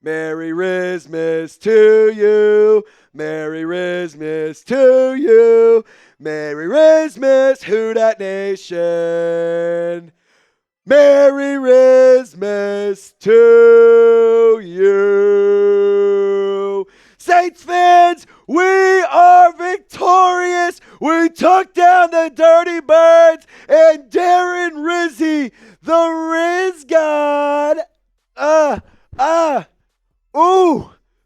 Merry RIZZMAS to you. Merry RIZZMAS to you. Merry RIZZMAS, who dat nation. Merry RIZZMAS to you. Saints fans, we are victorious. We took down the Dirty Birds, and Darren Rizzi, the Riz God,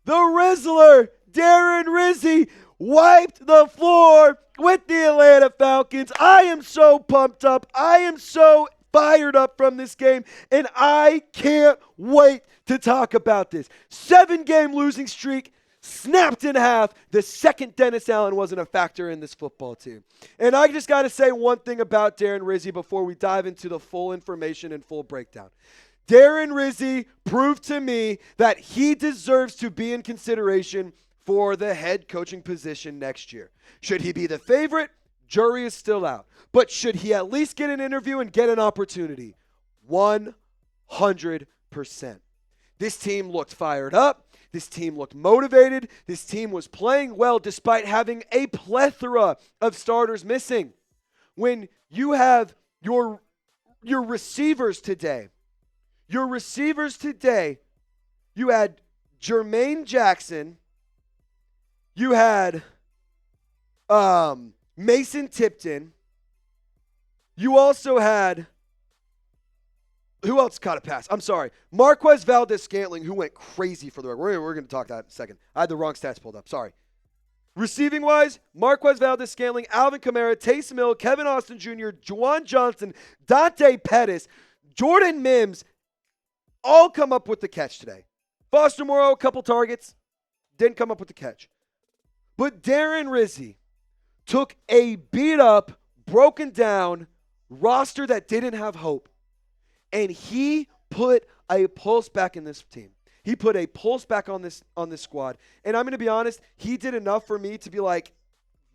the Rizzler, Darren Rizzi, wiped the floor with the Atlanta Falcons. I am so pumped up. I am so fired up from this game, and I can't wait to talk about this. 7-game losing streak snapped in half the second Dennis Allen wasn't a factor in this football team. And I just got to say one thing about Darren Rizzi before we dive into the full information and full breakdown. Darren Rizzi proved to me that he deserves to be in consideration for the head coaching position next year. Should he be the favorite? Jury is still out. But should he at least get an interview and get an opportunity? 100%. This team looked fired up. This team looked motivated. This team was playing well despite having a plethora of starters missing. When you have your receivers today, you had Jermaine Jackson, you had Mason Tipton, you also had, who else caught a pass? I'm sorry. Marquez Valdes-Scantling, who went crazy for the record. We're going to talk that in a second. I had the wrong stats pulled up. Sorry. Receiving-wise, Marquez Valdes-Scantling, Alvin Kamara, Taysom Hill, Kevin Austin Jr., Juwan Johnson, Dante Pettis, Jordan Mims, all come up with the catch today. Foster Moreau, a couple targets, didn't come up with the catch. But Darren Rizzi took a beat-up, broken down roster that didn't have hope, and he put a pulse back in this team. He put a pulse back on this squad. And I'm going to be honest, he did enough for me to be like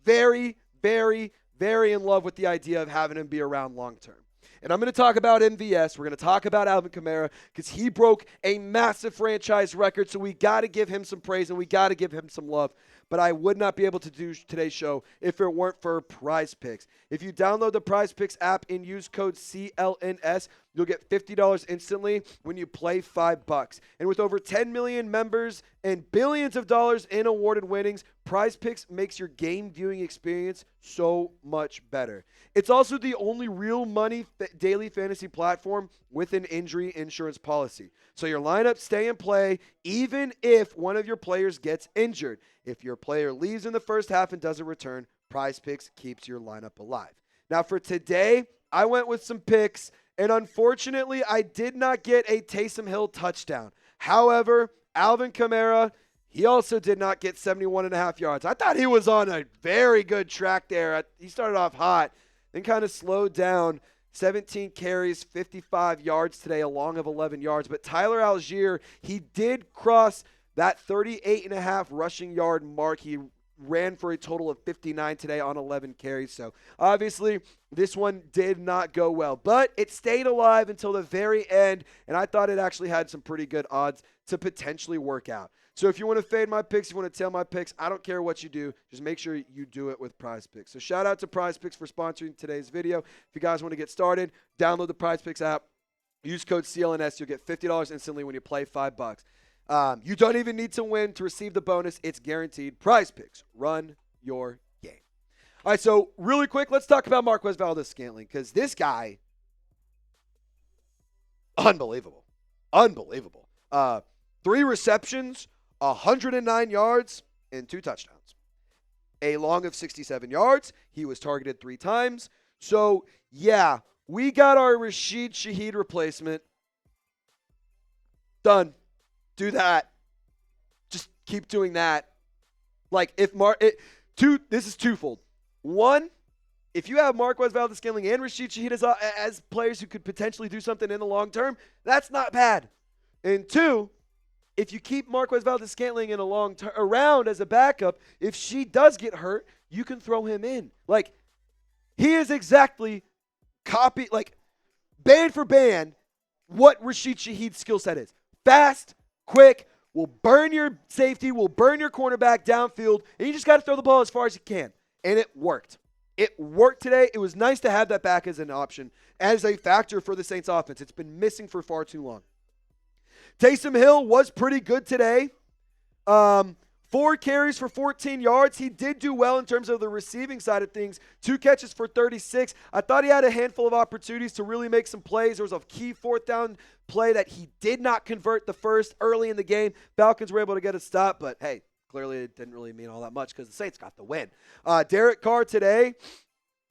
very, very, very in love with the idea of having him be around long term. And I'm going to talk about MVS. We're going to talk about Alvin Kamara because he broke a massive franchise record, so we got to give him some praise and we got to give him some love. But I would not be able to do today's show if it weren't for Prize Picks. If you download the Prize Picks app and use code CLNS, you'll get $50 instantly when you play $5. And with over 10 million members and billions of dollars in awarded winnings, Prize Picks makes your game viewing experience so much better. It's also the only real money daily fantasy platform with an injury insurance policy. So your lineups stay in play even if one of your players gets injured. If your player leaves in the first half and doesn't return, Prize Picks keeps your lineup alive. Now for today, I went with some picks, and unfortunately, I did not get a Taysom Hill touchdown. However, Alvin Kamara, he also did not get 71.5 yards. I thought he was on a very good track there. He started off hot, then kind of slowed down. 17 carries, 55 yards today, a long of 11 yards. But Tyler Algier, he did cross that 38.5 rushing yard mark. He ran for a total of 59 today on 11 carries. So obviously this one did not go well, but it stayed alive until the very end, and I thought it actually had some pretty good odds to potentially work out. So if you want to fade my picks, if you want to tail my picks, I don't care what you do. Just make sure you do it with Prize Picks. So shout out to Prize Picks for sponsoring today's video. If you guys want to get started, download the Prize Picks app. Use code CLNS. You'll get $50 instantly when you play $5. You don't even need to win to receive the bonus. It's guaranteed. Prize Picks. Run your game. All right, so really quick, let's talk about Marquez Valdes-Scantling because this guy, unbelievable. 3 receptions, 109 yards, and 2 touchdowns. A long of 67 yards. He was targeted 3 times. So, yeah, we got our Rashid Shaheed replacement. Done. Do that. Just keep doing that. Like, if this is twofold. One, if you have Marquez Valdes-Scantling and Rashid Shaheed as players who could potentially do something in the long term, that's not bad. And 2, if you keep Marquez Valdes-Scantling in a long around as a backup, if she does get hurt, you can throw him in. Like, he is exactly band for band, what Rashid Shaheed's skill set is. Fast, quick, will burn your safety, will burn your cornerback downfield, and you just got to throw the ball as far as you can. And it worked. It worked today. It was nice to have that back as an option, as a factor for the Saints offense. It's been missing for far too long. Taysom Hill was pretty good today. 4 carries for 14 yards. He did do well in terms of the receiving side of things. 2 catches for 36. I thought he had a handful of opportunities to really make some plays. There was a key 4th down play that he did not convert the first early in the game. Falcons were able to get a stop, but hey, clearly it didn't really mean all that much because the Saints got the win. Derek Carr today,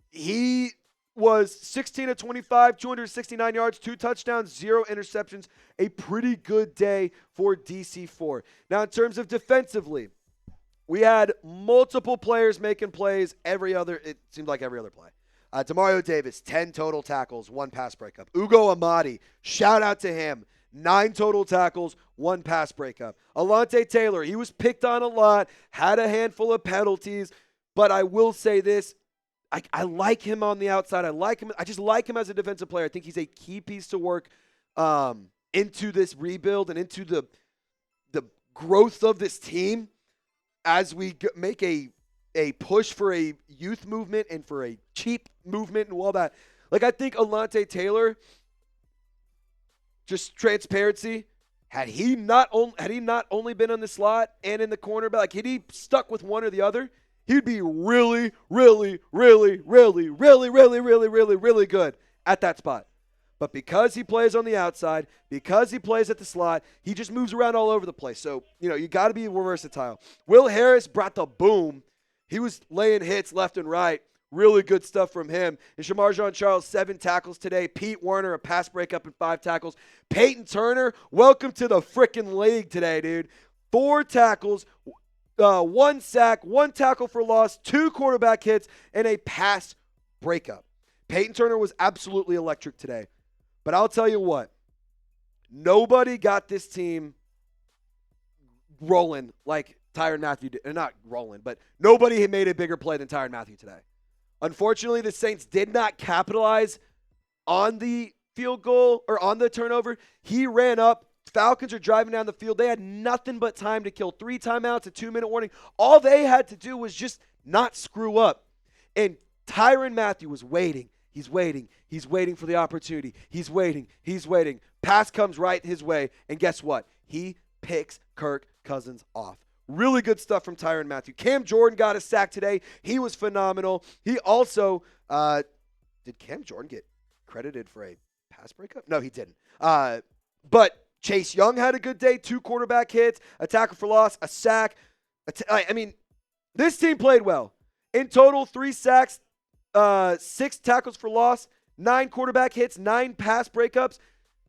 he was 16 of 25, 269 yards, 2 touchdowns, 0 interceptions. A pretty good day for DC4. Now, in terms of defensively, we had multiple players making plays it seemed like every other play. Demario Davis, 10 total tackles, 1 pass breakup. Ugo Amadi, shout out to him, 9 total tackles, 1 pass breakup. Alante Taylor, he was picked on a lot, had a handful of penalties, but I will say this, I like him on the outside. I just like him as a defensive player. I think he's a key piece to work into this rebuild and into the growth of this team as we make a push for a youth movement and for a cheap movement and all that. Like, I think Alante Taylor, just transparency, had he not only been on the slot and in the cornerback, like had he stuck with one or the other, he'd be really, really, really, really, really, really, really, really, really good at that spot. But because he plays on the outside, because he plays at the slot, he just moves around all over the place. So, you got to be versatile. Will Harris brought the boom. He was laying hits left and right. Really good stuff from him. And Shamar Jean-Charles, 7 tackles today. Pete Werner, a pass breakup and 5 tackles. Peyton Turner, welcome to the frickin' league today, dude. 4 tackles, 1 sack, 1 tackle for loss, 2 quarterback hits, and a pass breakup. Peyton Turner was absolutely electric today. But I'll tell you what, nobody got this team rolling like Tyrann Mathieu did. Not rolling, but nobody had made a bigger play than Tyrann Mathieu today. Unfortunately, the Saints did not capitalize on the field goal or on the turnover. He ran up. Falcons are driving down the field. They had nothing but time to kill. 3 timeouts, a 2-minute warning. All they had to do was just not screw up. And Tyrann Mathieu was waiting. He's waiting. He's waiting for the opportunity. He's waiting. He's waiting. Pass comes right his way. And guess what? He picks Kirk Cousins off. Really good stuff from Tyrann Mathieu. Cam Jordan got a sack today. He was phenomenal. He also, did Cam Jordan get credited for a pass breakup? No, he didn't. But Chase Young had a good day. 2 quarterback hits, a tackle for loss, a sack. This team played well. In total, 3 sacks, 6 tackles for loss, 9 quarterback hits, 9 pass breakups.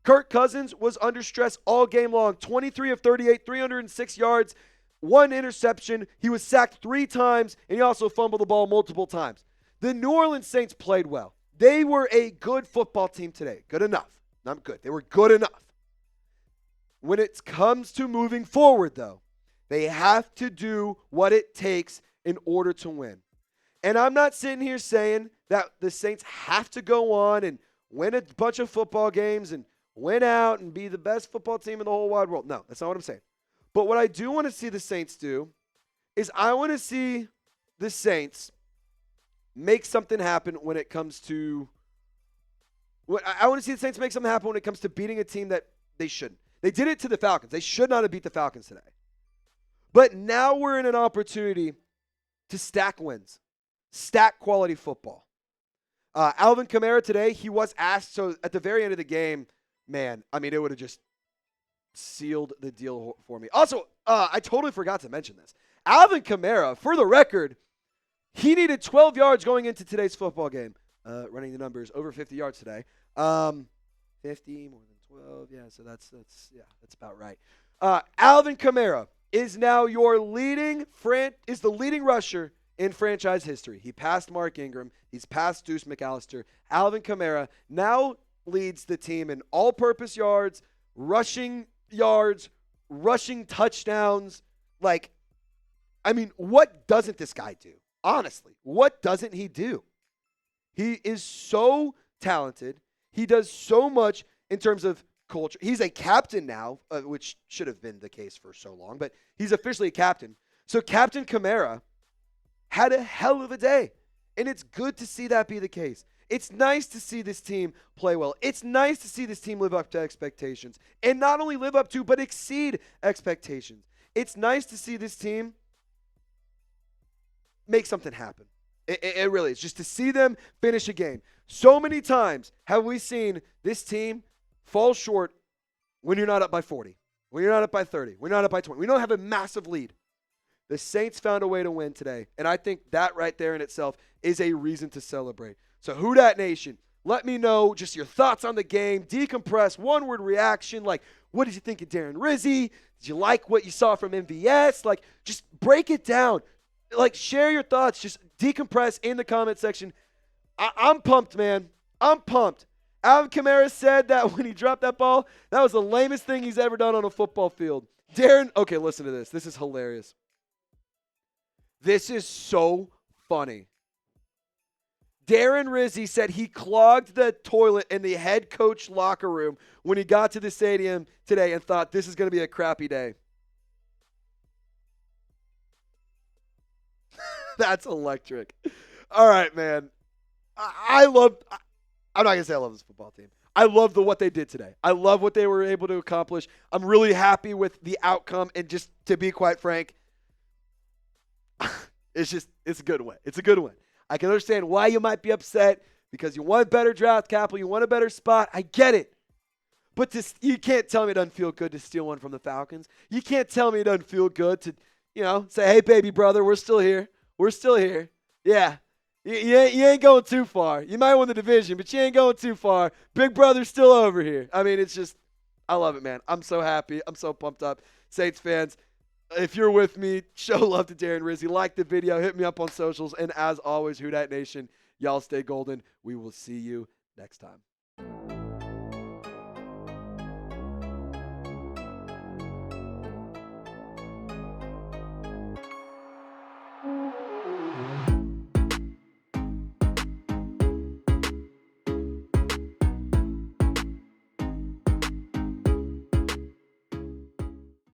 Kirk Cousins was under stress all game long. 23 of 38, 306 yards, 1 interception. He was sacked 3 times, and he also fumbled the ball multiple times. The New Orleans Saints played well. They were a good football team today. Good enough. Not good. They were good enough. When it comes to moving forward, though, they have to do what it takes in order to win. And I'm not sitting here saying that the Saints have to go on and win a bunch of football games and win out and be the best football team in the whole wide world. No, that's not what I'm saying. But what I do want to see the Saints do is I want to see the Saints make something happen when it comes to – I want to see the Saints make something happen when it comes to beating a team that they shouldn't. They did it to the Falcons. They should not have beat the Falcons today. But now we're in an opportunity to stack wins. Stack quality football. Alvin Kamara today, he was asked, so at the very end of the game, man, it would have just sealed the deal for me. Also, I totally forgot to mention this. Alvin Kamara, for the record, he needed 12 yards going into today's football game. Running the numbers, over 50 yards today. 50, more than 12, yeah, so that's about right. Alvin Kamara is now is the leading rusher in franchise history. He passed Mark Ingram. He's passed Deuce McAllister. Alvin Kamara now leads the team in all-purpose yards, rushing touchdowns. What doesn't this guy do? Honestly, what doesn't he do? He is so talented. He does so much in terms of culture. He's a captain now, which should have been the case for so long, but he's officially a captain. So Captain Kamara had a hell of a day, and it's good to see that be the case. It's nice to see this team play well. It's nice to see this team live up to expectations, and not only live up to, but exceed expectations. It's nice to see this team make something happen. It really is. Just to see them finish a game. So many times have we seen this team fall short when you're not up by 40, when you're not up by 30, when you're not up by 20. We don't have a massive lead. The Saints found a way to win today, and I think that right there in itself is a reason to celebrate. So Who Dat Nation, let me know just your thoughts on the game, decompress, one-word reaction, like what did you think of Darren Rizzi? Did you like what you saw from MVS? Like just break it down. Like share your thoughts, just decompress in the comment section. I'm pumped, man. I'm pumped. Alvin Kamara said that when he dropped that ball, that was the lamest thing he's ever done on a football field. Darren, okay, listen to this. This is hilarious. This is so funny. Darren Rizzi said he clogged the toilet in the head coach locker room when he got to the stadium today and thought this is going to be a crappy day. That's electric. All right, man. I'm not going to say I love this football team. I love what they did today. I love what they were able to accomplish. I'm really happy with the outcome, and just to be quite frank, it's a good win. It's a good win. I can understand why you might be upset because you want better draft capital, you want a better spot. I get it. But you can't tell me it doesn't feel good to steal one from the Falcons. You can't tell me it doesn't feel good to, say, hey, baby brother, we're still here. We're still here. Yeah. You ain't going too far. You might win the division, but you ain't going too far. Big brother's still over here. I mean, it's just, I love it, man. I'm so happy. I'm so pumped up. Saints fans, if you're with me, show love to Darren Rizzi. Like the video. Hit me up on socials. And as always, Who Dat Nation, y'all stay golden. We will see you next time.